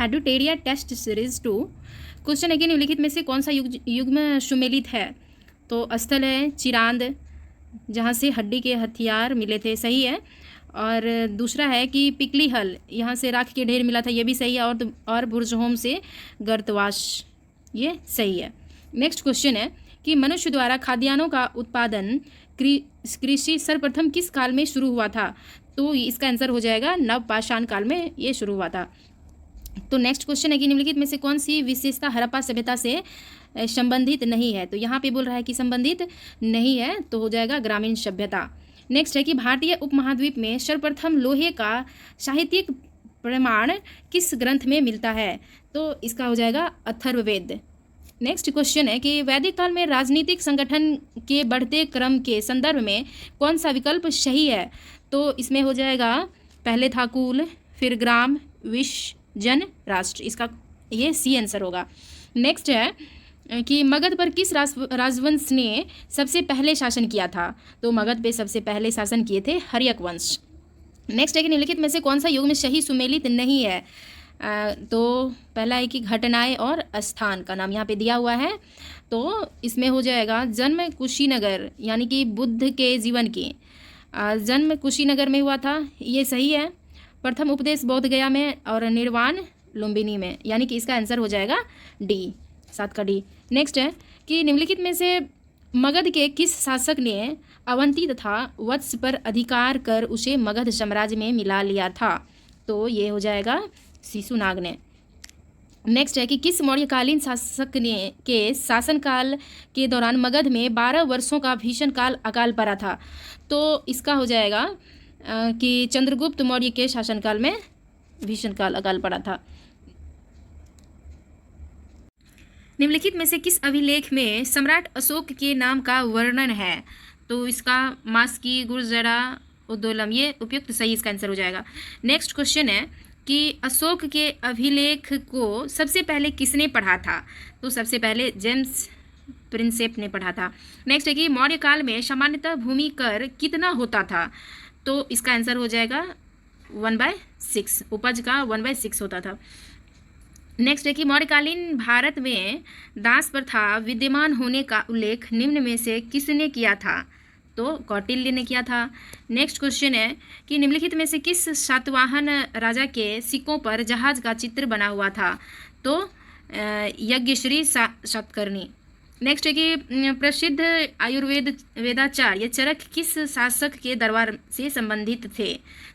एडुटेरिया test series 2। Question है कि निम्नलिखित में से कौन सा युग्म सुमेलित है? तो स्थल है चिरांद, जहाँ से हड्डी के हथियार मिले थे, सही है। और दूसरा है कि पिकली हल, यहाँ से राख के ढेर मिला था, ये भी सही है। और बुर्जहोम से गर्तवाश, ये सही है। नेक्स्ट क्वेश्चन है कि मनुष्य द्वारा खाद्यान्नों का उत्पादन कृषि सर्वप्रथम किस काल में शुरू हुआ था? तो इसका आंसर हो जाएगा नवपाषाण काल में ये शुरू हुआ था। तो नेक्स्ट क्वेश्चन है कि निम्नलिखित में से कौन सी विशेषता हड़प्पा सभ्यता से संबंधित नहीं है? तो यहाँ पे बोल रहा है कि संबंधित नहीं है, तो हो जाएगा ग्रामीण सभ्यता। नेक्स्ट है कि भारतीय उपमहाद्वीप में सर्वप्रथम लोहे का साहित्यिक प्रमाण किस ग्रंथ में मिलता है? तो इसका हो जाएगा अथर्ववेद। नेक्स्ट क्वेश्चन है कि वैदिक काल में राजनीतिक संगठन के बढ़ते क्रम के संदर्भ में कौन सा विकल्प सही है? तो इसमें हो जाएगा पहले था कुल, फिर ग्राम, विश्व, जन, राष्ट्र, इसका ये सी आंसर होगा। नेक्स्ट है कि मगध पर किस राजवंश ने सबसे पहले शासन किया था? तो मगध पे सबसे पहले शासन किए थे हर्यक वंश। नेक्स्ट है कि निम्नलिखित में से कौन सा युग में सही सुमेलित नहीं है? तो पहला है कि घटनाएं और स्थान का नाम यहाँ पे दिया हुआ है, तो इसमें हो जाएगा जन्म कुशीनगर, यानी कि बुद्ध के जीवन की जन्म कुशीनगर में हुआ था, ये सही है। प्रथम उपदेश बोध गया में और निर्वाण लुम्बिनी में, यानी कि इसका आंसर हो जाएगा डी, 7 का डी। नेक्स्ट है कि निम्नलिखित में से मगध के किस शासक ने अवंती तथा वत्स पर अधिकार कर उसे मगध साम्राज्य में मिला लिया था? तो ये हो जाएगा शिशुनाग ने। नेक्स्ट है कि किस मौर्यकालीन शासक ने के शासनकाल के दौरान मगध में 12 वर्षों का भीषण काल अकाल पड़ा था? तो इसका हो जाएगा कि चंद्रगुप्त मौर्य के शासनकाल में भीषण काल अकाल पड़ा था। निम्नलिखित में से किस अभिलेख में सम्राट अशोक के नाम का वर्णन है? तो इसका मास्की, गुर्जरा, उद्दोलम, ये उपयुक्त सही इसका आंसर हो जाएगा। नेक्स्ट क्वेश्चन है कि अशोक के अभिलेख को सबसे पहले किसने पढ़ा था? तो सबसे पहले जेम्स प्रिंसेप ने पढ़ा था। नेक्स्ट है कि मौर्य काल में सामान्यतः भूमि कर कितना होता था? तो इसका आंसर हो जाएगा 1/6, उपज का 1/6 होता था। नेक्स्ट है कि मौर्यकालीन भारत में दास प्रथा विद्यमान होने का उल्लेख निम्न में से किसने किया था? तो कौटिल्य ने किया था। नेक्स्ट क्वेश्चन है कि निम्नलिखित में से किस सातवाहन राजा के सिक्कों पर जहाज का चित्र बना हुआ था? तो यज्ञश्री सातकर्णी। नेक्स्ट है कि प्रसिद्ध आयुर्वेद वेदाचार्य चरक किस शासक के दरबार से संबंधित थे?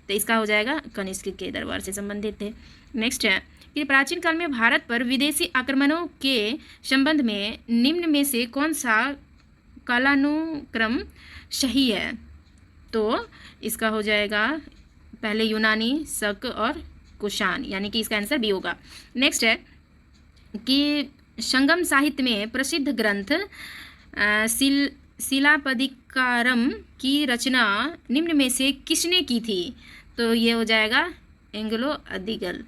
तो इसका हो जाएगा कनिष्क के दरबार से संबंधित थे। नेक्स्ट है कि प्राचीन काल में भारत पर विदेशी आक्रमणों के संबंध में निम्न में से कौन सा कालानुक्रम सही है? तो इसका हो जाएगा पहले यूनानी, शक और कुषाण, यानी कि इसका आंसर बी होगा। नेक्स्ट है कि संगम साहित्य में प्रसिद्ध ग्रंथ शिलापदिकारम की रचना निम्न में से किसने की थी? तो ये हो जाएगा एंग्लो अदिगल।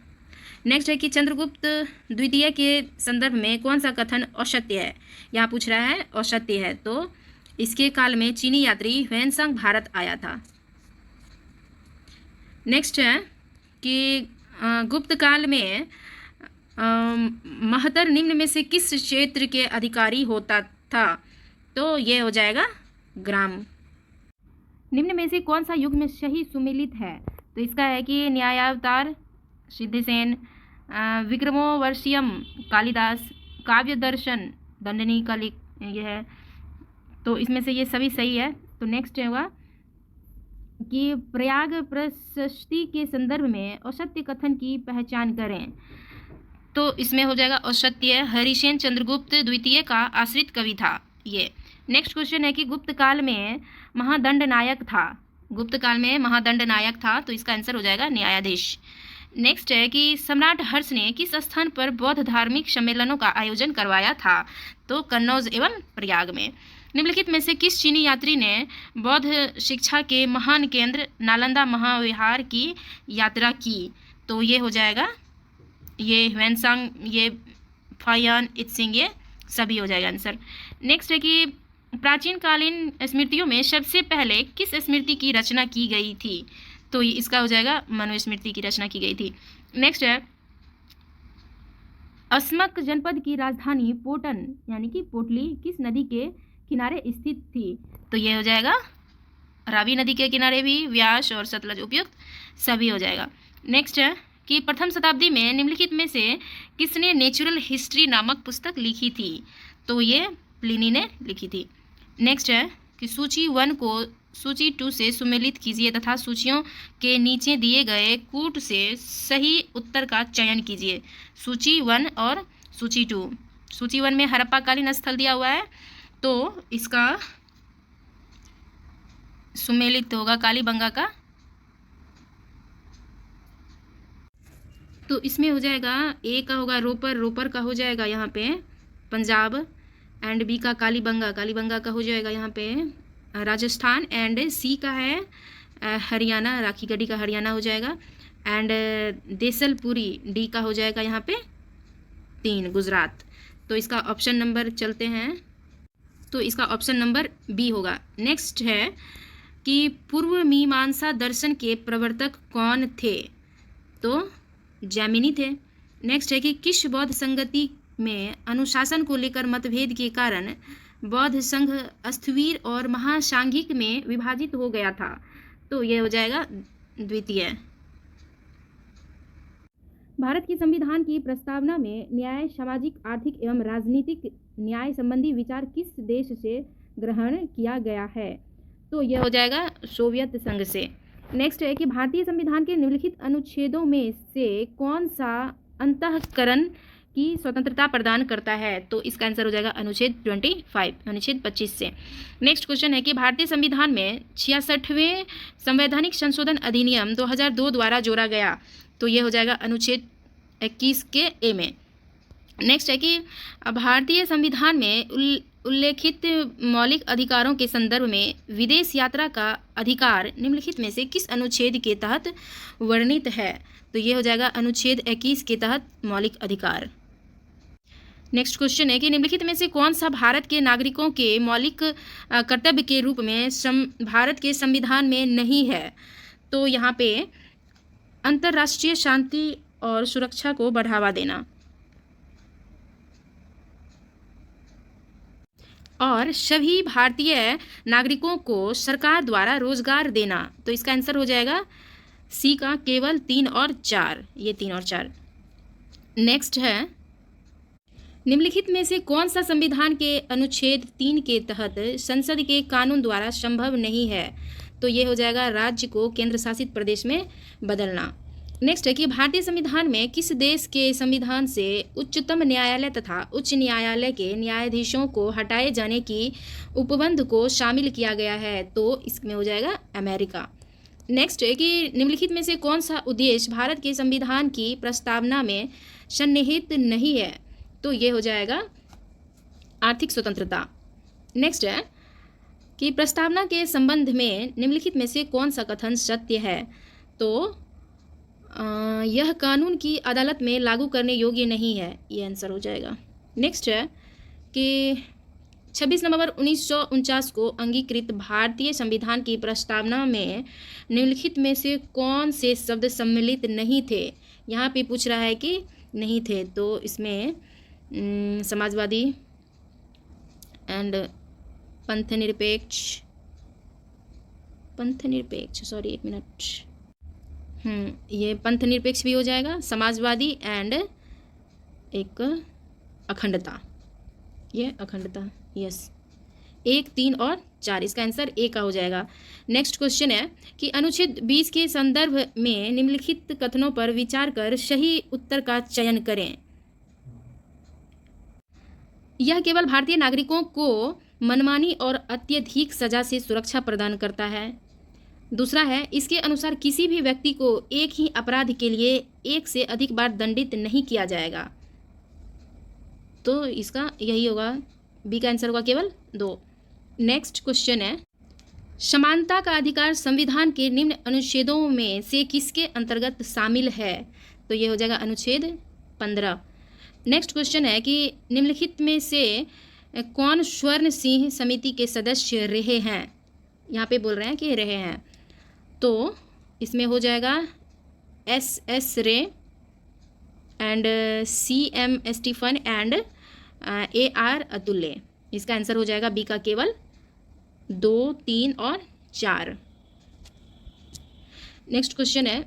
नेक्स्ट है कि चंद्रगुप्त द्वितीय के संदर्भ में कौन सा कथन असत्य है? यहाँ पूछ रहा है असत्य है, तो इसके काल में चीनी यात्री ह्वेनसांग भारत आया था। नेक्स्ट है कि गुप्त काल में महतर निम्न में से किस क्षेत्र के अधिकारी होता था? तो ये हो जाएगा ग्राम। निम्न में से कौन सा युग में सही सुमेलित है? तो इसका है कि न्यायावतार सिद्धसेन, विक्रमोर्वशीयम कालिदास, काव्य दर्शन दंडनी का ये है, तो इसमें से ये सभी सही है। तो नेक्स्ट होगा कि प्रयाग प्रशस्ति के संदर्भ में असत्य कथन की पहचान करें। तो इसमें हो जाएगा असत्य हरिसेन चंद्रगुप्त द्वितीय का आश्रित कवि था ये। नेक्स्ट क्वेश्चन है कि गुप्त काल में महादंड नायक था। गुप्त काल में महादंड नायक था, तो इसका आंसर हो जाएगा न्यायाधीश। नेक्स्ट है कि सम्राट हर्ष ने किस स्थान पर बौद्ध धार्मिक सम्मेलनों का आयोजन करवाया था? तो कन्नौज एवं प्रयाग में। निम्नलिखित में से किस चीनी यात्री ने बौद्ध शिक्षा के महान केंद्र नालंदा महाविहार की यात्रा की? तो ये हो जाएगा ये ह्वेनसांग, ये फायान इत्सिंग, ये सभी हो जाएगा आंसर। नेक्स्ट है कि प्राचीन कालीन स्मृतियों में सबसे पहले किस स्मृति की रचना की गई थी? तो इसका हो जाएगा मनुस्मृति की रचना की गई थी। नेक्स्ट है अस्मक जनपद की राजधानी पोटन यानी कि पोटली किस नदी के किनारे स्थित थी? तो ये हो जाएगा रावी नदी के किनारे भी, व्यास और सतलज उपयुक्त सभी हो जाएगा। नेक्स्ट है कि प्रथम शताब्दी में निम्नलिखित में से किसने नेचुरल हिस्ट्री नामक पुस्तक लिखी थी? तो ये प्लिनी ने लिखी थी। नेक्स्ट है कि सूची 1 को सूची 2 से सुमेलित कीजिए तथा सूचियों के नीचे दिए गए कूट से सही उत्तर का चयन कीजिए। सूची 1 और सूची 2। सूची 1 में हड़प्पा कालीन स्थल दिया हुआ है, तो इसका सुमेलित होगा कालीबंगा का। तो इसमें हो जाएगा ए का होगा रोपर, रोपर का हो जाएगा यहाँ पे पंजाब, एंड बी का कालीबंगा, कालीबंगा का हो जाएगा यहाँ पे राजस्थान, एंड सी का है हरियाणा, राखी गढ़ी का हरियाणा हो जाएगा, एंड देसलपुरी डी का हो जाएगा यहाँ पे 3 गुजरात। तो इसका ऑप्शन नंबर चलते हैं, तो इसका ऑप्शन नंबर बी होगा। नेक्स्ट है कि पूर्व मीमांसा दर्शन के प्रवर्तक कौन थे? तो जैमिनी थे। नेक्स्ट है कि किस बौद्ध संगति में अनुशासन को लेकर मतभेद के कारण बौद्ध संघ अस्थवीर और महासांघिक में विभाजित हो गया था? तो यह हो जाएगा द्वितीय। भारत की संविधान की प्रस्तावना में न्याय, सामाजिक, आर्थिक एवं राजनीतिक न्याय संबंधी विचार किस देश से ग्रहण किया गया है? तो यह हो जाएगा सोवियत संघ से। नेक्स्ट है कि भारतीय संविधान के निम्नलिखित अनुच्छेदों में से कौन सा अंतःकरण की स्वतंत्रता प्रदान करता है? तो इसका आंसर हो जाएगा अनुच्छेद 25, अनुच्छेद 25 से। नेक्स्ट क्वेश्चन है कि भारतीय संविधान में 66वें संवैधानिक संशोधन अधिनियम 2002 द्वारा जोड़ा गया, तो ये हो जाएगा अनुच्छेद 21 के ए में। नेक्स्ट है कि भारतीय संविधान में उल्लेखित मौलिक अधिकारों के संदर्भ में विदेश यात्रा का अधिकार निम्नलिखित में से किस अनुच्छेद के तहत वर्णित है? तो ये हो जाएगा अनुच्छेद 21 के तहत मौलिक अधिकार। नेक्स्ट क्वेश्चन है कि निम्नलिखित में से कौन सा भारत के नागरिकों के मौलिक कर्तव्य के रूप में भारत के संविधान में नहीं है? तो यहाँ पे अंतर्राष्ट्रीय शांति और सुरक्षा को बढ़ावा देना और सभी भारतीय नागरिकों को सरकार द्वारा रोजगार देना, तो इसका आंसर हो जाएगा सी का केवल 3 और 4, ये 3 और 4। नेक्स्ट है निम्नलिखित में से कौन सा संविधान के अनुच्छेद 3 के तहत संसद के कानून द्वारा संभव नहीं है? तो ये हो जाएगा राज्य को केंद्र शासित प्रदेश में बदलना। नेक्स्ट है कि भारतीय संविधान में किस देश के संविधान से उच्चतम न्यायालय तथा उच्च न्यायालय के न्यायाधीशों को हटाए जाने की उपबंध को शामिल किया गया है? तो इसमें हो जाएगा अमेरिका। नेक्स्ट है कि निम्नलिखित में से कौन सा उद्देश्य भारत के संविधान की प्रस्तावना में सन्निहित नहीं है? तो ये हो जाएगा आर्थिक स्वतंत्रता। नेक्स्ट है कि प्रस्तावना के संबंध में निम्नलिखित में से कौन सा कथन सत्य है? तो यह कानून की अदालत में लागू करने योग्य नहीं है, ये आंसर हो जाएगा। नेक्स्ट है कि 26 नवंबर 1949 को अंगीकृत भारतीय संविधान की प्रस्तावना में निम्नलिखित में से कौन से शब्द सम्मिलित नहीं थे? यहाँ पे पूछ रहा है कि नहीं थे, तो इसमें समाजवादी एंड पंथनिरपेक्ष सॉरी एक मिनट, ये पंथनिरपेक्ष भी हो जाएगा, समाजवादी एंड एक अखंडता, ये अखंडता, यस 1, 3 और 4, इसका आंसर ए का हो जाएगा। नेक्स्ट क्वेश्चन है कि अनुच्छेद 20 के संदर्भ में निम्नलिखित कथनों पर विचार कर सही उत्तर का चयन करें। यह केवल भारतीय नागरिकों को मनमानी और अत्यधिक सजा से सुरक्षा प्रदान करता है। दूसरा है इसके अनुसार किसी भी व्यक्ति को एक ही अपराध के लिए 1 से अधिक बार दंडित नहीं किया जाएगा, तो इसका यही होगा, बी का आंसर होगा केवल 2। नेक्स्ट क्वेश्चन है समानता का अधिकार संविधान के निम्न अनुच्छेदों में से किसके अंतर्गत शामिल है? तो ये हो जाएगा अनुच्छेद 15। नेक्स्ट क्वेश्चन है कि निम्नलिखित में से कौन स्वर्ण सिंह समिति के सदस्य रहे हैं? यहाँ पे बोल रहे हैं कि रहे हैं, तो इसमें हो जाएगा SS Ray and CM Stephen and AR Atulya. इसका आंसर हो जाएगा बी का केवल 2, 3 और 4। नेक्स्ट क्वेश्चन है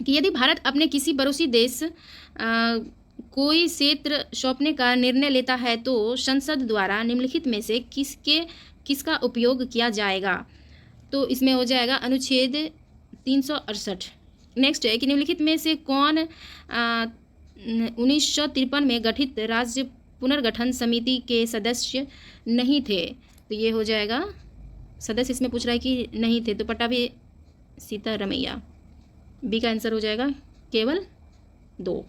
कि यदि भारत अपने किसी पड़ोसी देश कोई क्षेत्र सौंपने का निर्णय लेता है तो संसद द्वारा निम्नलिखित में से किसका उपयोग किया जाएगा? तो इसमें हो जाएगा अनुच्छेद 368। नेक्स्ट है कि निम्नलिखित में से कौन 1953 में गठित राज्य पुनर्गठन समिति के सदस्य नहीं थे? तो ये हो जाएगा सदस्य, इसमें पूछ रहा है कि नहीं थे, तो पट्टाभी सीतारमैया। बी का आंसर हो जाएगा केवल 2।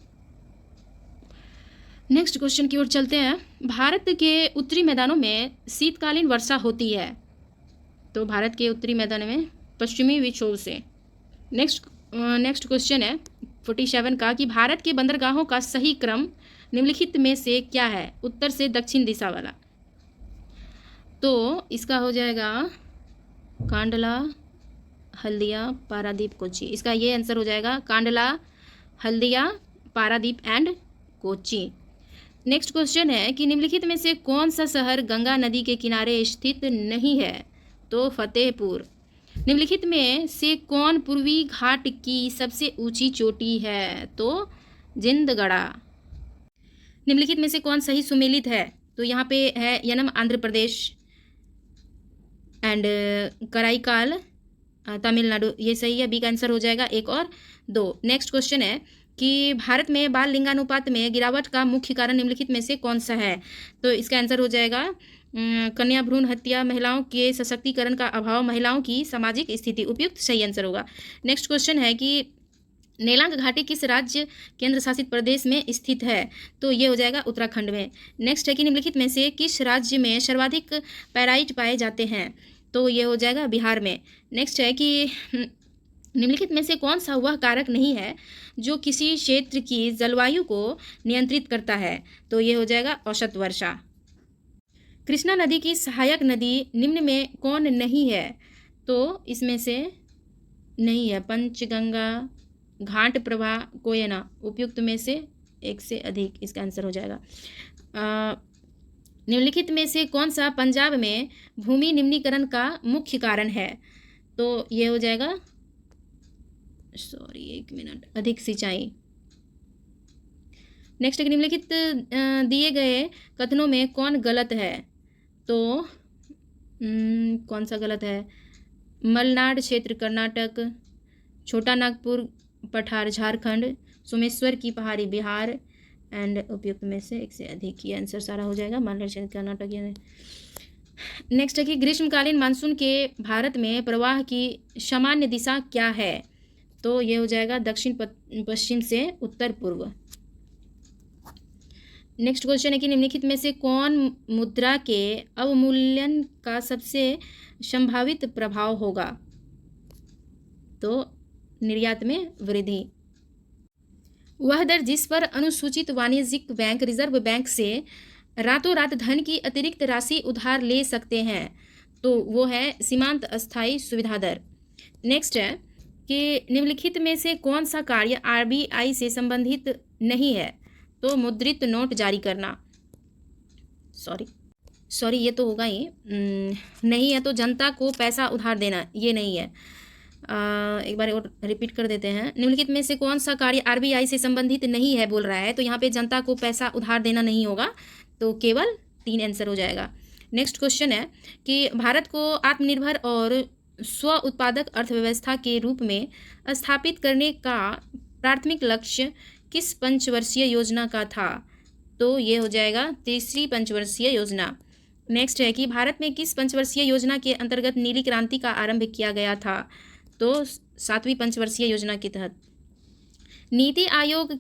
नेक्स्ट क्वेश्चन की ओर चलते हैं। भारत के उत्तरी मैदानों में शीतकालीन वर्षा होती है। तो भारत के उत्तरी मैदान में पश्चिमी विक्षोभ से। नेक्स्ट क्वेश्चन है 47 का कि भारत के बंदरगाहों का सही क्रम निम्नलिखित में से क्या है? उत्तर से दक्षिण दिशा वाला। तो इसका हो जाएगा कांडला, हल्दिया, पारादीप, कोच्चि। इसका ये आंसर हो जाएगा Kandla, Haldia, Paradip and Kochi. Next question है कि निम्नलिखित में से कौन सा शहर गंगा नदी के किनारे स्थित नहीं है? तो फतेहपुर। निम्नलिखित में से कौन पूर्वी घाट की सबसे ऊंची चोटी है? तो जिंदगड़ा। निम्नलिखित में से कौन सही सुमेलित है? तो यहाँ पे है यनम आंध्र प्रदेश एंड कराईकाल तमिलनाडु, ये सही है। बी का आंसर हो जाएगा 1 और 2। नेक्स्ट क्वेश्चन है कि भारत में बाल लिंगानुपात में गिरावट का मुख्य कारण निम्नलिखित में से कौन सा है? तो इसका आंसर हो जाएगा कन्या भ्रूण हत्या, महिलाओं के सशक्तिकरण का अभाव, महिलाओं की सामाजिक स्थिति। उपयुक्त सही आंसर होगा। नेक्स्ट क्वेश्चन है कि नेलांग घाटी किस राज्य केंद्र शासित प्रदेश में स्थित है? तो ये हो जाएगा उत्तराखंड में। नेक्स्ट है कि निम्नलिखित में से किस राज्य में सर्वाधिक पैराइट पाए जाते हैं? तो ये हो जाएगा बिहार में। नेक्स्ट है कि निम्नलिखित में से कौन सा वह कारक नहीं है जो किसी क्षेत्र की जलवायु को नियंत्रित करता है? तो ये हो जाएगा औसत वर्षा। कृष्णा नदी की सहायक नदी निम्न में कौन नहीं है? तो इसमें से नहीं है पंचगंगा, घाट प्रभा, कोयना। उपयुक्त में से एक से अधिक, इसका आंसर हो जाएगा। निम्नलिखित में से कौन सा पंजाब में भूमि निम्नीकरण का मुख्य कारण है? तो ये हो जाएगा अधिक सिंचाई। नेक्स्ट निम्नलिखित दिए गए कथनों में कौन गलत है? तो कौन सा गलत है? मलनाड क्षेत्र कर्नाटक, छोटा नागपुर पठार झारखंड, सोमेश्वर की पहाड़ी बिहार एंड उपयुक्त में से एक से अधिक। ये आंसर सारा हो जाएगा मलनाड क्षेत्र कर्नाटक। नेक्स्ट है कि ग्रीष्मकालीन मानसून के भारत में प्रवाह की सामान्य दिशा क्या है? तो ये हो जाएगा दक्षिण पश्चिम से उत्तर पूर्व। नेक्स्ट क्वेश्चन है कि निम्नलिखित में से कौन मुद्रा के अवमूल्यन का सबसे संभावित प्रभाव होगा? तो निर्यात में वृद्धि। वह दर जिस पर अनुसूचित वाणिज्यिक बैंक रिजर्व बैंक से रातों रात धन की अतिरिक्त राशि उधार ले सकते हैं, तो वो है सीमांत अस्थायी सुविधा दर। नेक्स्ट है कि निम्नलिखित में से कौन सा कार्य RBI से संबंधित नहीं है? तो मुद्रित नोट जारी करना। सॉरी ये तो होगा ही नहीं है। तो जनता को पैसा उधार देना, ये नहीं है। एक बार और रिपीट कर देते हैं। निम्नलिखित में से कौन सा कार्य RBI से संबंधित नहीं है बोल रहा है, तो यहाँ पे जनता को पैसा उधार देना नहीं होगा, तो केवल 3 आंसर हो जाएगा। नेक्स्ट क्वेश्चन है कि भारत को आत्मनिर्भर और स्व उत्पादक अर्थव्यवस्था के रूप में स्थापित करने का प्राथमिक लक्ष्य किस पंचवर्षीय योजना का था? तो ये हो जाएगा तीसरी पंचवर्षीय योजना। नेक्स्ट है कि भारत में किस पंचवर्षीय योजना के अंतर्गत नीली क्रांति का आरंभ किया गया था? तो 7वीं पंचवर्षीय योजना के तहत। नीति आयोग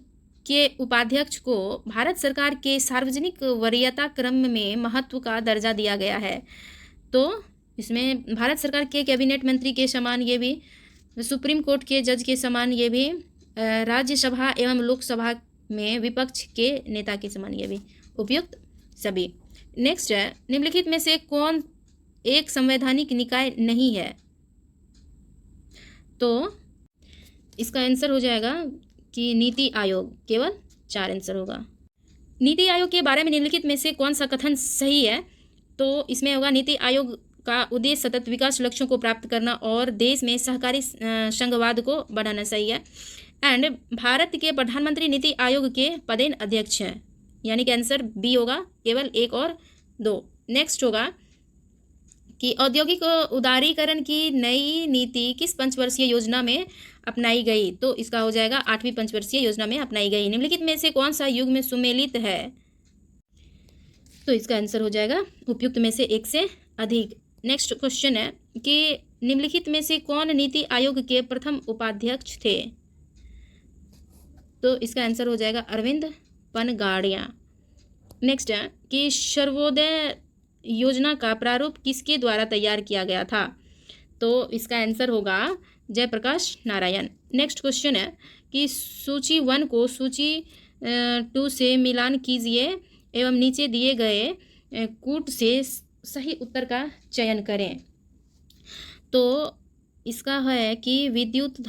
के उपाध्यक्ष को भारत सरकार के सार्वजनिक वरीयता क्रम में महत्व का दर्जा दिया गया है, तो इसमें भारत सरकार के कैबिनेट मंत्री के समान ये भी, सुप्रीम कोर्ट के जज के समान ये भी, राज्यसभा एवं लोकसभा में विपक्ष के नेता के समान ये भी। उपयुक्त सभी। नेक्स्ट है निम्नलिखित में से कौन एक संवैधानिक निकाय नहीं है? तो इसका आंसर हो जाएगा कि नीति आयोग, केवल 4 आंसर होगा। नीति आयोग के बारे में निम्नलिखित में से कौन सा कथन सही है? तो इसमें होगा नीति आयोग का उद्देश्य सतत विकास लक्ष्यों को प्राप्त करना और देश में सहकारी संघवाद को बढ़ाना सही है। एंड भारत के प्रधानमंत्री नीति आयोग के पदेन अध्यक्ष हैं, यानी कि आंसर बी होगा, केवल 1 और 2। नेक्स्ट होगा कि औद्योगिक उदारीकरण की नई नीति किस पंचवर्षीय योजना में अपनाई गई? तो इसका हो जाएगा 8वीं पंचवर्षीय योजना में अपनाई गई। निम्नलिखित में से कौन सा युग में सुमेलित है? तो इसका आंसर हो जाएगा उपयुक्त में से एक से अधिक। नेक्स्ट क्वेश्चन है कि निम्नलिखित में से कौन नीति आयोग के प्रथम उपाध्यक्ष थे? तो इसका आंसर हो जाएगा अरविंद पनगाड़िया। नेक्स्ट है कि सर्वोदय योजना का प्रारूप किसके द्वारा तैयार किया गया था? तो इसका आंसर होगा जयप्रकाश नारायण। नेक्स्ट क्वेश्चन है कि सूची 1 को सूची 2 से मिलान कीजिए एवं नीचे दिए गए कूट से सही उत्तर का चयन करें। तो इसका है कि विद्युत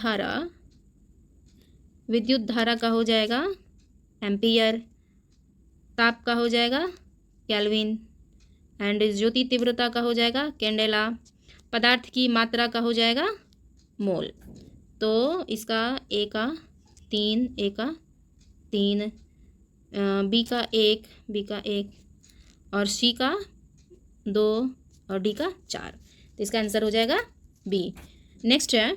धारा का हो जाएगा एम्पियर, ताप का हो जाएगा केल्विन, एंड ज्योति तीव्रता का हो जाएगा कैंडेला, पदार्थ की मात्रा का हो जाएगा मोल। तो इसका ए का 3, ए का 3, बी का 1 और सी का 2 और डी का 4। तो इसका आंसर हो जाएगा बी। नेक्स्ट है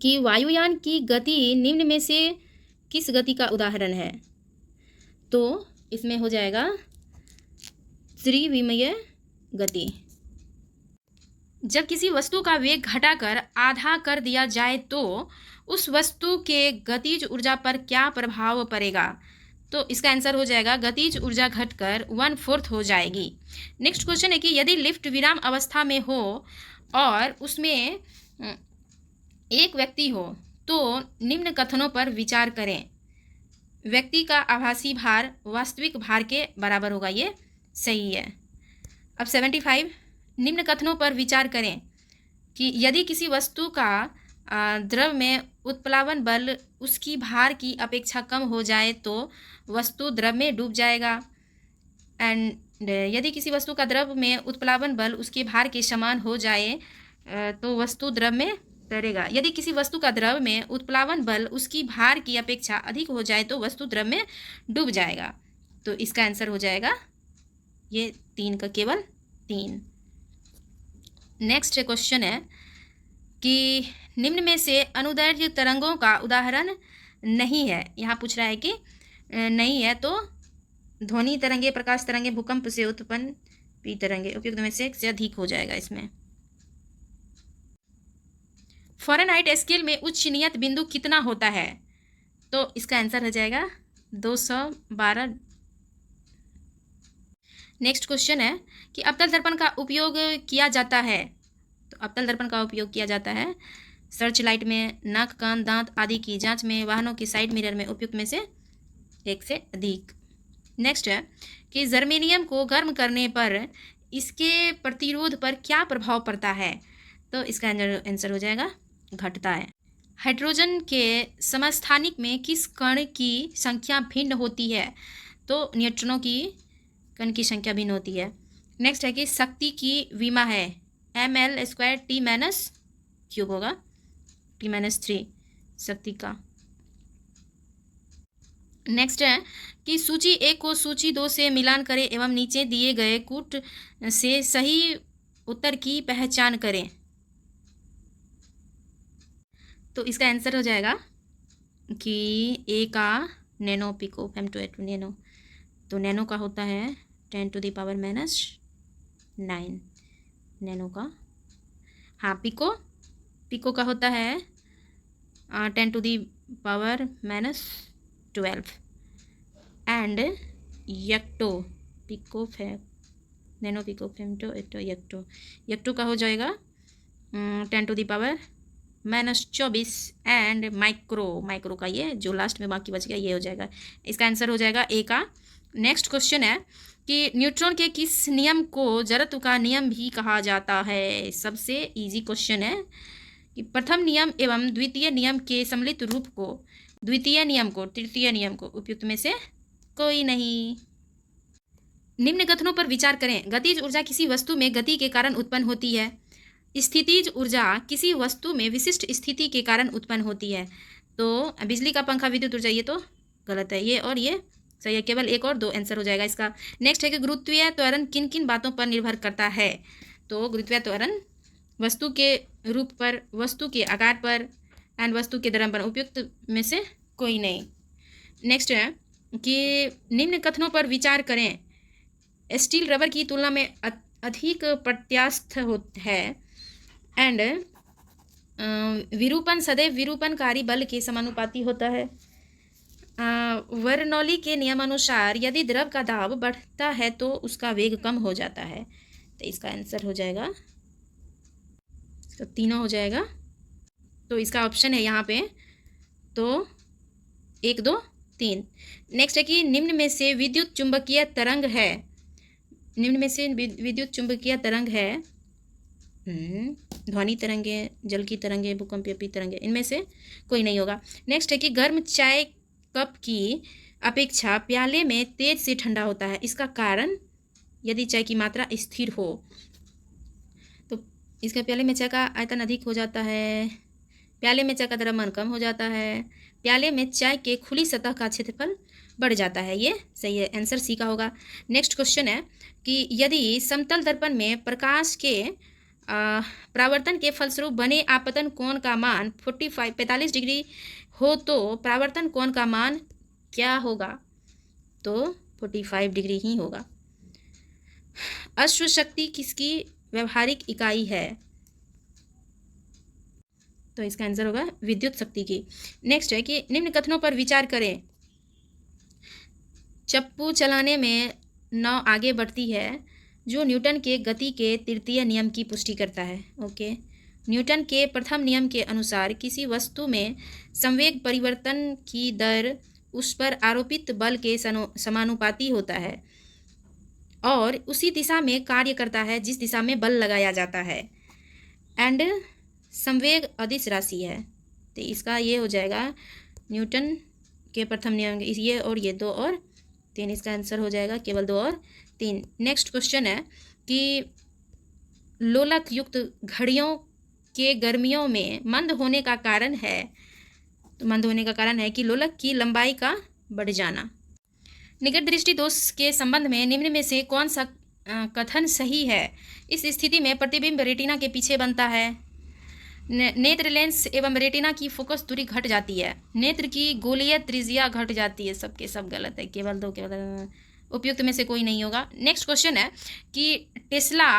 कि वायुयान की गति निम्न में से किस गति का उदाहरण है? तो इसमें हो जाएगा त्रिविमीय गति। जब किसी वस्तु का वेग घटाकर आधा कर दिया जाए तो उस वस्तु के गतिज ऊर्जा पर क्या प्रभाव पड़ेगा? तो इसका आंसर हो जाएगा गतिज ऊर्जा घटकर 1/4 हो जाएगी। नेक्स्ट क्वेश्चन है कि यदि लिफ्ट विराम अवस्था में हो और उसमें एक व्यक्ति हो तो निम्न कथनों पर विचार करें। व्यक्ति का आभासी भार वास्तविक भार के बराबर होगा, ये सही है। अब 75, निम्न कथनों पर विचार करें कि यदि किसी वस्तु का द्रव में उत्प्लावन बल उसकी भार की अपेक्षा कम हो जाए तो वस्तु द्रव में डूब जाएगा। एंड यदि किसी वस्तु का द्रव में उत्प्लावन बल उसके भार के समान हो जाए तो वस्तु द्रव में तैरेगा। यदि किसी वस्तु का द्रव में उत्प्लावन बल उसकी भार की अपेक्षा अधिक हो जाए तो वस्तु द्रव में डूब जाएगा। तो इसका आंसर हो जाएगा ये 3 का केवल 3। नेक्स्ट क्वेश्चन है कि निम्न में से अनुदैर्ध्य तरंगों का उदाहरण नहीं है। यहाँ पूछ रहा है कि नहीं है तो ध्वनि तरंगे, प्रकाश तरंगे, भूकंप से उत्पन्न पी तरंगे उपयुक्त में से एक से अधिक हो जाएगा इसमें। फ़ारेनहाइट स्केल में उच्च नियत बिंदु कितना होता है? तो इसका आंसर हो जाएगा 212। नेक्स्ट क्वेश्चन है कि अवतल दर्पण का उपयोग किया जाता है। तो अवतल दर्पण का उपयोग किया जाता है सर्च लाइट में, नाक, कान, दांत आदि की जांच में, वाहनों की साइड मिरर में उपयुक्त में से एक से अधिक। नेक्स्ट है कि जर्मेनियम को गर्म करने पर इसके प्रतिरोध पर क्या प्रभाव पड़ता है? तो इसका आंसर हो जाएगा घटता है। हाइड्रोजन के समस्थानिक में किस कण की संख्या भिन्न होती है? तो न्यूट्रॉनों की कण की संख्या भिन्न होती है। नेक्स्ट है कि शक्ति की विमा है ml² T-3 होगा, T-3 शक्ति का। नेक्स्ट है कि सूची 1 को सूची 2 से मिलान करें एवं नीचे दिए गए कूट से सही उत्तर की पहचान करें। तो इसका आंसर हो जाएगा कि ए का नैनो पिको फेम2 नैनो। तो नैनो का होता है 10⁻⁻9 नैनो का। हाँ, पिको का होता है 10⁻⁻12 and yocto pico femto nano pico फेम2 येक्टो का हो जाएगा 10⁻⁻24 एंड माइक्रो का ये जो लास्ट में बाकी बच गया ये हो जाएगा। इसका आंसर हो जाएगा ए का। नेक्स्ट क्वेश्चन है कि न्यूट्रॉन के किस नियम को जड़त्व का नियम भी कहा जाता है? सबसे इजी क्वेश्चन है कि प्रथम नियम एवं द्वितीय नियम के सम्मिलित रूप को द्वितीय नियम को, तृतीय नियम को, उपयुक्त में से कोई नहीं। निम्न कथनों पर विचार करें। गतिज ऊर्जा किसी वस्तु में गति के कारण उत्पन्न होती है। स्थितिज ऊर्जा किसी वस्तु में विशिष्ट स्थिति के कारण उत्पन्न होती है। तो बिजली का पंखा विद्युत ऊर्जा, ये तो गलत है, ये और ये सही है, केवल एक और दो आंसर हो जाएगा इसका। नेक्स्ट है कि गुरुत्वीय त्वरण किन किन बातों पर निर्भर करता है। तो गुरुत्वीय त्वरण वस्तु के रूप पर, वस्तु के आकार पर एंड वस्तु के द्रव्यमान पर, उपयुक्त में से कोई नहीं। नेक्स्ट है कि निम्न कथनों पर विचार करें। स्टील रबर की तुलना में अधिक प्रत्यास्थ है एंड विरूपण सदैव विरूपणकारी बल के समानुपाती होता है। बर्नौली के नियमानुसार यदि द्रव का दाब बढ़ता है तो उसका वेग कम हो जाता है। तो इसका आंसर हो जाएगा, तो तीनों हो जाएगा। तो इसका ऑप्शन है यहाँ पे, तो 1 2 3। नेक्स्ट है कि निम्न में से विद्युत चुंबकीय तरंग है, निम्न में से विद्युत चुंबकीय तरंग है, ध्वनि तरंगे, जल की तरंगे, भूकंपीय तरंगे, इनमें से कोई नहीं होगा। नेक्स्ट है कि गर्म चाय कप की अपेक्षा प्याले में तेज से ठंडा होता है। इसका कारण, यदि चाय की मात्रा स्थिर हो तो इसका प्याले में चाय का आयतन अधिक हो जाता है, प्याले में चाय का द्रव्यमान कम हो जाता है, प्याले में चाय के खुली सतह का क्षेत्रफल बढ़ जाता है। ये सही है, आंसर सी का होगा। नेक्स्ट क्वेश्चन है कि यदि समतल दर्पण में प्रकाश के परावर्तन के फलस्वरूप बने आपतन कोण का मान 45 डिग्री हो तो परावर्तन कोण का मान क्या होगा। तो 45 डिग्री ही होगा। अश्व शक्ति किसकी व्यवहारिक इकाई है। तो इसका आंसर होगा विद्युत शक्ति की। नेक्स्ट है कि निम्न कथनों पर विचार करें। चप्पू चलाने में नाव आगे बढ़ती है जो न्यूटन के गति के तृतीय नियम की पुष्टि करता है। ओके, न्यूटन के प्रथम नियम के अनुसार किसी वस्तु में संवेग परिवर्तन की दर उस पर आरोपित बल के समानुपाती होता है और उसी दिशा में कार्य करता है जिस दिशा में बल लगाया जाता है। एंड संवेग अदिश राशि है। तो इसका ये हो जाएगा न्यूटन के प्रथम नियम, ये और ये 2 और 3, इसका आंसर हो जाएगा केवल 2 और 3। नेक्स्ट क्वेश्चन है कि लोलक युक्त घड़ियों के गर्मियों में मंद होने का कारण है। तो मंद होने का कारण है कि लोलक की लंबाई का बढ़ जाना। निकट दृष्टि दोष के संबंध में निम्न में से कौन सा कथन सही है। इस स्थिति में प्रतिबिंब रेटिना के पीछे बनता है। नेत्र लेंस एवं रेटिना की फोकस दूरी घट जाती है। नेत्र की गोलीय त्रिज्या घट जाती है। सबके सब गलत है, केवल 2 केवल उपयुक्त में से कोई नहीं होगा। नेक्स्ट क्वेश्चन है कि टेस्ला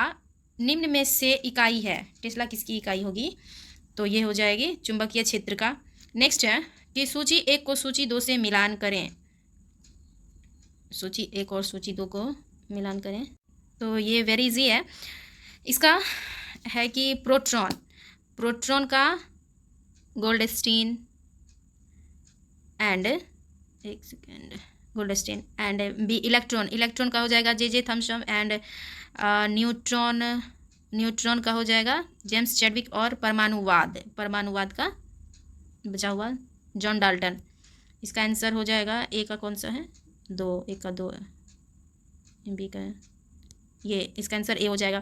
निम्न में से इकाई है। टेस्ला किसकी इकाई होगी। तो ये हो जाएगी चुंबकीय क्षेत्र का। नेक्स्ट है कि सूची 1 को सूची 2 से मिलान करें। सूची 1 और सूची 2 को मिलान करें। तो ये वेरी इजी है। इसका है कि प्रोटॉन का Goldstein and Goldstein and B electron का हो जाएगा जे थॉमसन एंड न्यूट्रॉन का हो जाएगा जेम्स चैडविक और परमाणुवाद का बचा हुआ जॉन डाल्टन। इसका आंसर हो जाएगा ए का कौन सा है 2, एक का 2 है, बी का ये, इसका आंसर ए हो जाएगा।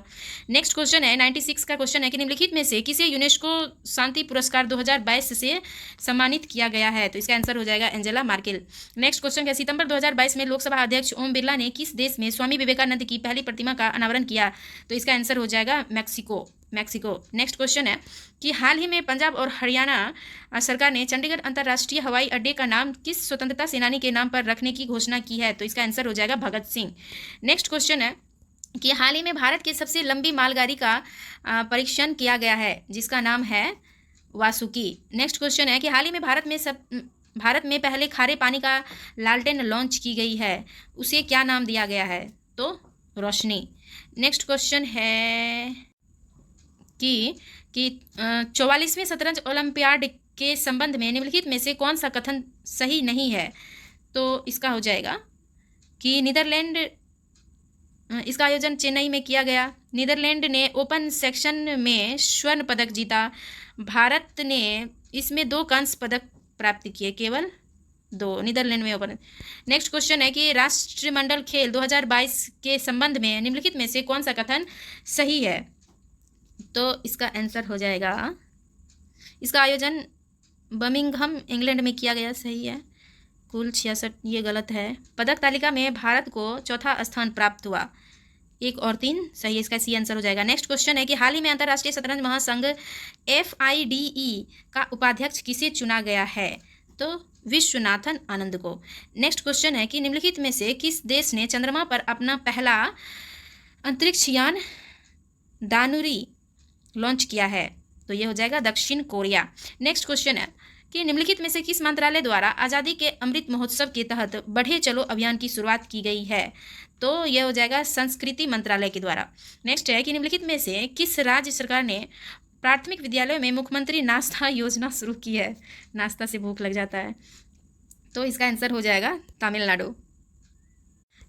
नेक्स्ट क्वेश्चन है 96 का क्वेश्चन है कि निम्नलिखित में से किसे यूनेस्को शांति पुरस्कार 2022 से सम्मानित किया गया है। तो इसका आंसर हो जाएगा एंजेला मार्केल। नेक्स्ट क्वेश्चन है सितंबर 2022 में लोकसभा अध्यक्ष ओम बिरला ने किस देश में स्वामी विवेकानंद की पहली प्रतिमा का अनावरण किया। तो इसका आंसर हो जाएगा मैक्सिको। नेक्स्ट क्वेश्चन है कि हाल ही में पंजाब और हरियाणा सरकार ने चंडीगढ़ अंतर्राष्ट्रीय हवाई अड्डे का नाम किस स्वतंत्रता सेनानी के नाम पर रखने की घोषणा की है। तो इसका आंसर हो जाएगा भगत सिंह। नेक्स्ट क्वेश्चन है कि हाल ही में भारत की सबसे लंबी मालगाड़ी का परीक्षण किया गया है जिसका नाम है वासुकी। नेक्स्ट क्वेश्चन है कि हाल ही में भारत में पहले खारे पानी का लालटेन लॉन्च की गई है, उसे क्या नाम दिया गया है। तो रोशनी। नेक्स्ट क्वेश्चन है कि 44वें शतरंज ओलंपियाड के संबंध में निम्नलिखित में से कौन सा कथन सही नहीं है। तो इसका हो जाएगा कि इसका आयोजन चेन्नई में किया गया। नीदरलैंड ने ओपन सेक्शन में स्वर्ण पदक जीता। भारत ने इसमें 2 कांस्य पदक प्राप्त किए? केवल 2, नीदरलैंड में ओपन। नेक्स्ट क्वेश्चन है कि राष्ट्रमंडल खेल 2022 के संबंध में निम्नलिखित में से कौन सा कथन सही है? तो इसका आंसर हो जाएगा, इसका आयोजन बर्मिंघम इंग्लैंड में किया गया, सही है। कुल 66, ये गलत है। पदक तालिका में भारत को चौथा स्थान प्राप्त हुआ, 1 और 3 सही है, इसका सी आंसर हो जाएगा। नेक्स्ट क्वेश्चन है कि हाल ही में अंतर्राष्ट्रीय शतरंज महासंघ FIDE का उपाध्यक्ष किसे चुना गया है? तो विश्वनाथन आनंद को। नेक्स्ट क्वेश्चन है कि निम्नलिखित में से किस देश ने चंद्रमा पर अपना पहला अंतरिक्ष यान दानुरी लॉन्च किया है? तो ये हो जाएगा दक्षिण कोरिया। नेक्स्ट क्वेश्चन है कि निम्नलिखित में से किस मंत्रालय द्वारा आज़ादी के अमृत महोत्सव के तहत बढ़े चलो अभियान की शुरुआत की गई है? तो यह हो जाएगा संस्कृति मंत्रालय के द्वारा। नेक्स्ट है कि निम्नलिखित में से किस राज्य सरकार ने प्राथमिक विद्यालयों में मुख्यमंत्री नाश्ता योजना शुरू की है? नाश्ता से भूख लग जाता है, तो इसका आंसर हो जाएगा तमिलनाडु।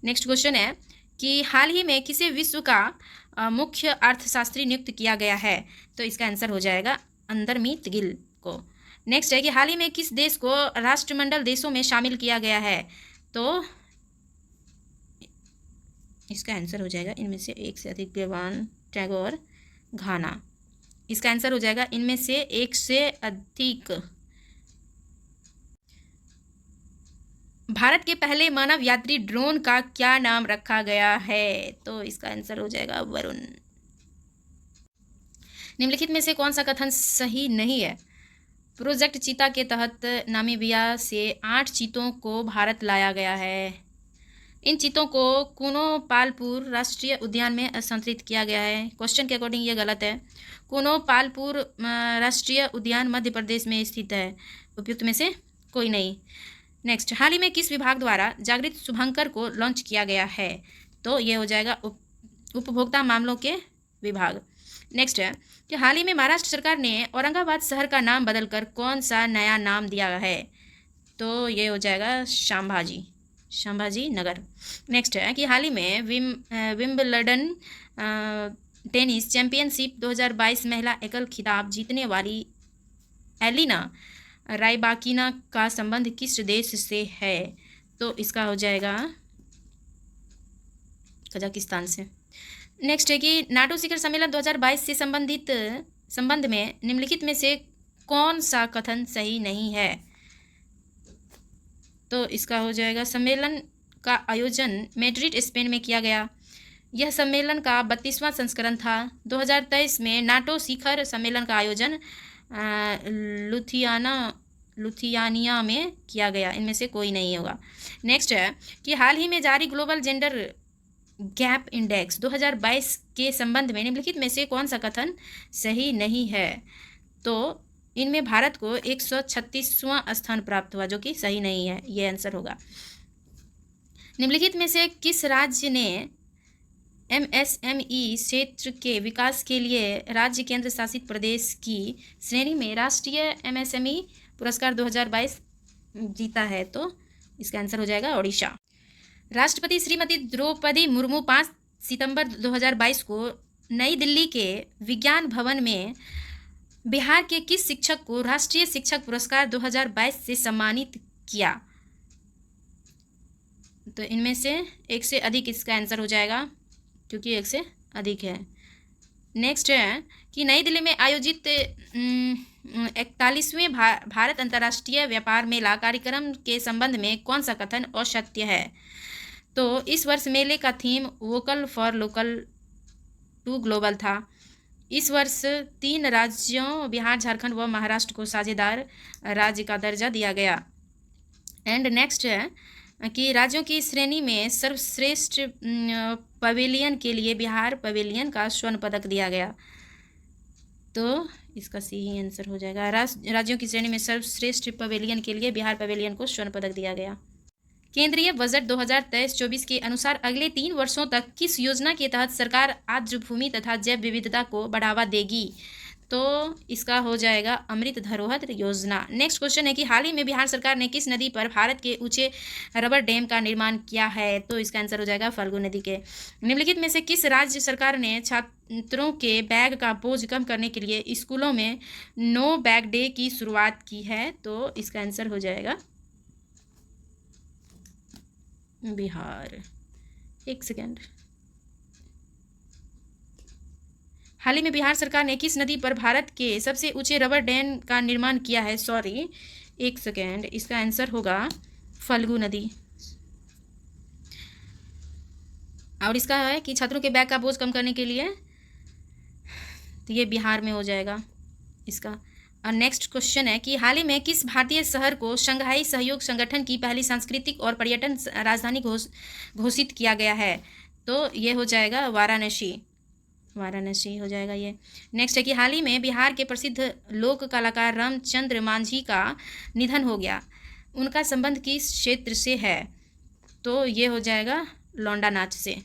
नेक्स्ट क्वेश्चन है कि हाल ही में किसे विश्व का मुख्य अर्थशास्त्री नियुक्त किया गया है? तो इसका आंसर हो जाएगा अंदरमीत गिल को। नेक्स्ट है कि हाल ही में किस देश को राष्ट्रमंडल देशों में शामिल किया गया है? तो इसका आंसर हो जाएगा इनमें से एक से अधिक गवान टैगोर घाना। इसका आंसर हो जाएगा इनमें से एक से अधिक। भारत के पहले मानव यात्री ड्रोन का क्या नाम रखा गया है? तो इसका आंसर हो जाएगा वरुण। निम्नलिखित में से कौन सा कथन सही नहीं है? प्रोजेक्ट चीता के तहत नामीबिया से 8 चीतों को भारत लाया गया है। इन चीतों को कूनो-पालपुर राष्ट्रीय उद्यान में स्थानांतरित किया गया है। क्वेश्चन के अकॉर्डिंग ये गलत है। कूनो-पालपुर राष्ट्रीय उद्यान मध्य प्रदेश में स्थित है। उपयुक्त में से कोई नहीं। नेक्स्ट, हाल ही में किस विभाग द्वारा जागृत शुभंकर को लॉन्च किया गया है? तो ये हो जाएगा उपभोक्ता मामलों के विभाग। नेक्स्ट है कि हाल ही में महाराष्ट्र सरकार ने औरंगाबाद शहर का नाम बदलकर कौन सा नया नाम दिया है? तो ये हो जाएगा संभाजी नगर। नेक्स्ट है कि हाल ही में विंबलडन टेनिस चैंपियनशिप 2022 महिला एकल खिताब जीतने वाली एलिना रायबाकिना का संबंध किस देश से है? तो इसका हो जाएगा कजाकिस्तान से। नेक्स्ट है कि नाटो शिखर सम्मेलन 2022 से संबंध में निम्नलिखित में से कौन सा कथन सही नहीं है? तो इसका हो जाएगा सम्मेलन का आयोजन मैड्रिड स्पेन में किया गया। यह सम्मेलन का 32वां संस्करण था। 2023 में नाटो शिखर सम्मेलन का आयोजन लुथियानिया में किया गया। इनमें से कोई नहीं होगा। नेक्स्ट है कि हाल ही में जारी ग्लोबल जेंडर गैप इंडेक्स 2022 के संबंध में निम्नलिखित में से कौन सा कथन सही नहीं है? तो इनमें भारत को 136वां स्थान प्राप्त हुआ, जो कि सही नहीं है। ये आंसर होगा। निम्नलिखित में से किस राज्य ने MSME क्षेत्र के विकास के लिए राज्य केंद्र शासित प्रदेश की श्रेणी में राष्ट्रीय MSME पुरस्कार 2022 जीता है? तो इसका आंसर हो जाएगा ओडिशा। राष्ट्रपति श्रीमती द्रौपदी मुर्मू 5 सितंबर 2022 को नई दिल्ली के विज्ञान भवन में बिहार के किस शिक्षक को राष्ट्रीय शिक्षक पुरस्कार 2022 से सम्मानित किया? तो इनमें से एक से अधिक इसका आंसर हो जाएगा, क्योंकि एक से अधिक है। नेक्स्ट है कि नई दिल्ली में आयोजित 41वें भारत अंतर्राष्ट्रीय व्यापार मेला कार्यक्रम के संबंध में कौन सा कथन असत्य है? तो इस वर्ष मेले का theme vocal for local to global था। इस वर्ष 3 राज्यों बिहार, झारखंड व महाराष्ट्र को साझेदार राज्य का दर्जा दिया गया। एंड नेक्स्ट है कि राज्यों की श्रेणी में सर्वश्रेष्ठ पवेलियन के लिए बिहार पवेलियन का स्वर्ण पदक दिया गया। तो इसका सही आंसर हो जाएगा। राज्यों की श्रेणी में सर्वश्रेष्ठ पवेलियन के लिए बिहार पवेलियन को स्वर्ण पदक दिया गया। केंद्रीय बजट 2023-24 के अनुसार अगले 3 वर्षों तक किस योजना के तहत सरकार आर्द्र भूमि तथा जैव विविधता को बढ़ावा देगी? तो इसका हो जाएगा अमृत धरोहर योजना। नेक्स्ट क्वेश्चन है कि हाल ही में बिहार सरकार ने किस नदी पर भारत के ऊंचे रबर डैम का निर्माण किया है? तो इसका आंसर हो जाएगा फल्गु नदी के। निम्नलिखित में से किस राज्य सरकार ने छात्रों के बैग का बोझ कम करने के लिए स्कूलों में नो बैग डे की शुरुआत की है? तो इसका आंसर हो जाएगा बिहार। एक सेकेंड। हाल ही में बिहार सरकार ने किस नदी पर भारत के सबसे ऊंचे रबर डैम का निर्माण किया है? सॉरी, एक सेकेंड, इसका आंसर होगा फल्गु नदी। और इसका है कि छात्रों के बैग का बोझ कम करने के लिए, तो ये बिहार में हो जाएगा इसका। और नेक्स्ट क्वेश्चन है कि हाल ही में किस भारतीय शहर को शंघाई सहयोग संगठन की पहली सांस्कृतिक और पर्यटन राजधानी घोषित किया गया है? तो ये हो जाएगा वाराणसी। वाराणसी हो जाएगा ये। नेक्स्ट है कि हाल ही में बिहार के प्रसिद्ध लोक कलाकार रामचंद्र मांझी का निधन हो गया, उनका संबंध किस क्षेत्र से है? तो ये हो जाएगा लौंडा नाच से।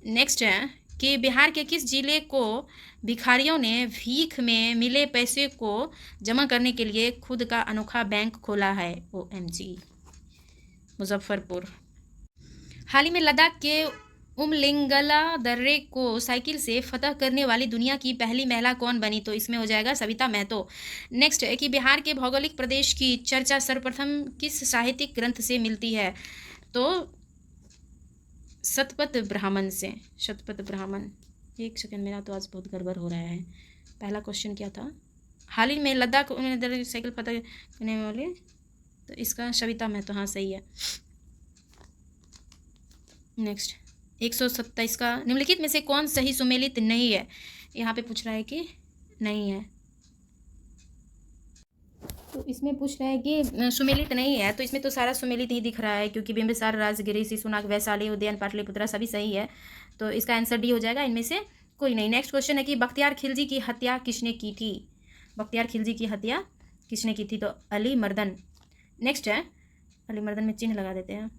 नेक्स्ट है कि बिहार के किस जिले को भिखारियों ने भीख में मिले पैसे को जमा करने के लिए खुद का अनोखा बैंक खोला है? OMG, मुजफ्फरपुर। हाल ही में लद्दाख के उमलिंगला दर्रे को साइकिल से फतह करने वाली दुनिया की पहली महिला कौन बनी? तो इसमें हो जाएगा सविता महतो। नेक्स्ट है कि बिहार के भौगोलिक प्रदेश की चर्चा सर्वप्रथम किस साहित्यिक ग्रंथ से मिलती है? तो शतपथ ब्राह्मण से। शतपथ ब्राह्मण। एक सेकेंड, मेरा तो आज बहुत गड़बड़ हो रहा है। पहला क्वेश्चन क्या था? हाल ही में लद्दाख साइकिल फतह करने वाले, तो इसका सविता महतो। हाँ, सही है। नेक्स्ट 127 का निम्नलिखित में से कौन सही सुमेलित नहीं है? यहाँ पे पूछ रहा है कि नहीं है, तो इसमें पूछ रहा है कि सुमेलित नहीं है, तो इसमें तो सारा सुमेलित ही दिख रहा है, क्योंकि बिंबिसार, राजगिरी, शिशुनाग, वैशाली, उदयन, पाटलिपुत्रा सभी सही है। तो इसका आंसर डी हो जाएगा, इनमें से कोई नहीं। नेक्स्ट क्वेश्चन है कि बख्तियार खिलजी की हत्या किसने की थी? बख्तियार खिलजी की हत्या किसने की थी? तो अली मर्दन। नेक्स्ट है, अली मर्दन में चिन्ह लगा देते हैं।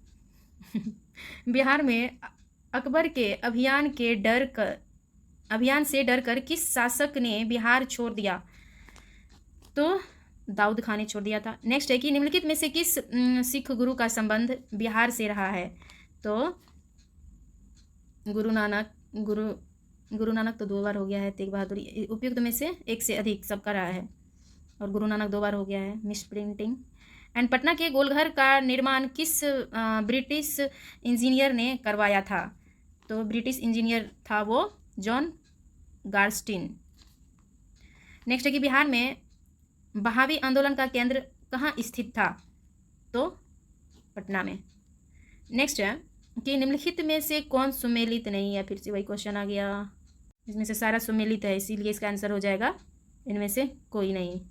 बिहार में अकबर के अभियान से डरकर किस शासक ने बिहार छोड़ दिया? तो दाऊद खान ने छोड़ दिया था। नेक्स्ट है कि निम्नलिखित में से किस सिख गुरु का संबंध बिहार से रहा है? तो गुरु नानक तो 2 बार हो गया है। तेग बहादुर उपयुक्त में से एक से अधिक सबका रहा है, और गुरु नानक 2 बार हो गया है। Miss printing. एंड पटना के गोलघर का निर्माण किस ब्रिटिश इंजीनियर ने करवाया था? तो ब्रिटिश इंजीनियर था वो जॉन गार्स्टिन। नेक्स्ट है कि बिहार में बहावी आंदोलन का केंद्र कहाँ स्थित था? तो पटना में। नेक्स्ट है कि निम्नलिखित में से कौन सुमेलित नहीं है? फिर से वही क्वेश्चन आ गया। इसमें से सारा सुमेलित है, इसीलिए इसका आंसर हो जाएगा इनमें से कोई नहीं।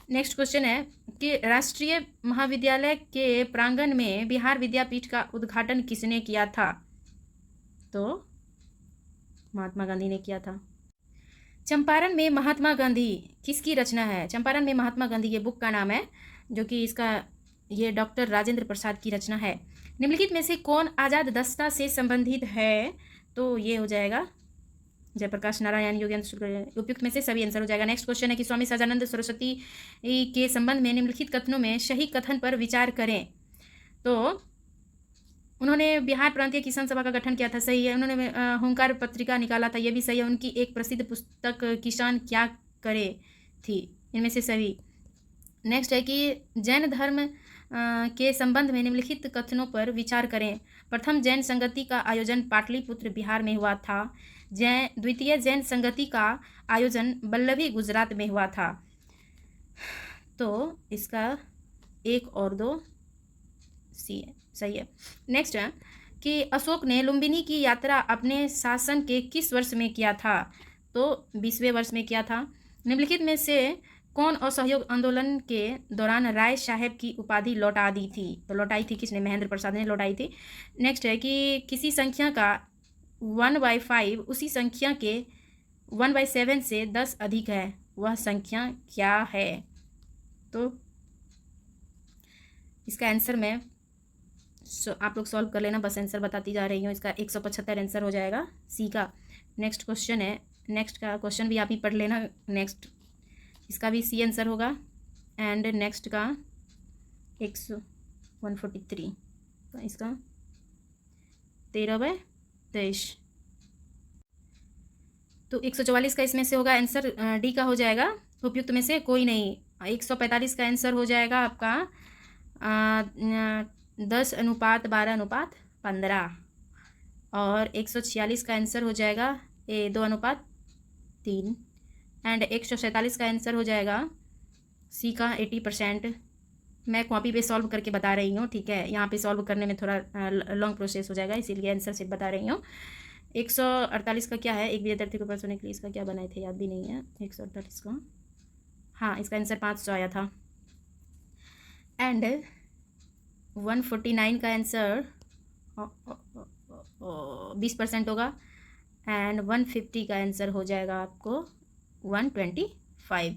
नेक्स्ट क्वेश्चन है कि राष्ट्रीय महाविद्यालय के प्रांगण में बिहार विद्यापीठ का उद्घाटन किसने किया था? तो महात्मा गांधी ने किया था। चंपारण में महात्मा गांधी किसकी रचना है? चंपारण में महात्मा गांधी ये बुक का नाम है, जो कि इसका ये डॉक्टर राजेंद्र प्रसाद की रचना है। निम्नलिखित में से कौन आज़ाद दस्ता से संबंधित है? तो ये हो जाएगा जयप्रकाश नारायण, योगेंद्र शुक्ल। उपयुक्त में से सभी आंसर हो जाएगा। नेक्स्ट क्वेश्चन है कि स्वामी सदानंद सरस्वती के संबंध में निम्नलिखित कथनों में सही कथन पर विचार करें। तो उन्होंने बिहार प्रांतीय किसान सभा का गठन किया था, सही है। उन्होंने हुंकार पत्रिका निकाला था, यह भी सही है। उनकी एक प्रसिद्ध पुस्तक किसान क्या करे थी, इनमें से सभी। नेक्स्ट है कि जैन धर्म के संबंध में निम्नलिखित कथनों पर विचार करें। प्रथम जैन संगति का आयोजन पाटलिपुत्र बिहार में हुआ था। द्वितीय जैन संगति का आयोजन बल्लभी गुजरात में हुआ था। तो इसका 1 और 2 सी है, सही है। नेक्स्ट है कि अशोक ने लुम्बिनी की यात्रा अपने शासन के किस वर्ष में किया था? तो 20वें वर्ष में किया था। निम्नलिखित में से कौन असहयोग आंदोलन के दौरान राय साहेब की उपाधि लौटा दी थी? तो लौटाई थी किसने? महेंद्र प्रसाद ने लौटाई थी। नेक्स्ट है कि किसी संख्या का 1/5 उसी संख्या के 1/7 से 10 अधिक है, वह संख्या क्या है? तो इसका आंसर मैं आप लोग सॉल्व कर लेना, बस आंसर बताती जा रही हूँ। इसका 175 आंसर हो जाएगा सी का। नेक्स्ट क्वेश्चन है नेक्स्ट का क्वेश्चन भी आप ही पढ़ लेना। नेक्स्ट इसका भी सी आंसर होगा। एंड नेक्स्ट का 143, तो इसका 13/23। तो 144 का इसमें से होगा आंसर, डी का हो जाएगा उपयुक्त में से कोई नहीं। 145 का आंसर हो जाएगा आपका 10:12:15। और 146 का आंसर हो जाएगा 2:3। एंड 147 का आंसर हो जाएगा सी का 80%। मैं कॉपी पे सॉल्व करके बता रही हूँ, ठीक है। यहाँ पे सॉल्व करने में थोड़ा लॉन्ग प्रोसेस हो जाएगा, इसीलिए आंसर सिर्फ बता रही हूँ। 148 का क्या है, एक विद्यार्थी को पास होने के लिए इसका क्या बनाए थे, याद भी नहीं है 148 का। हाँ, इसका आंसर 500 आया था। एंड 149 का आंसर 20% होगा। एंड 150 का आंसर हो जाएगा आपको 125।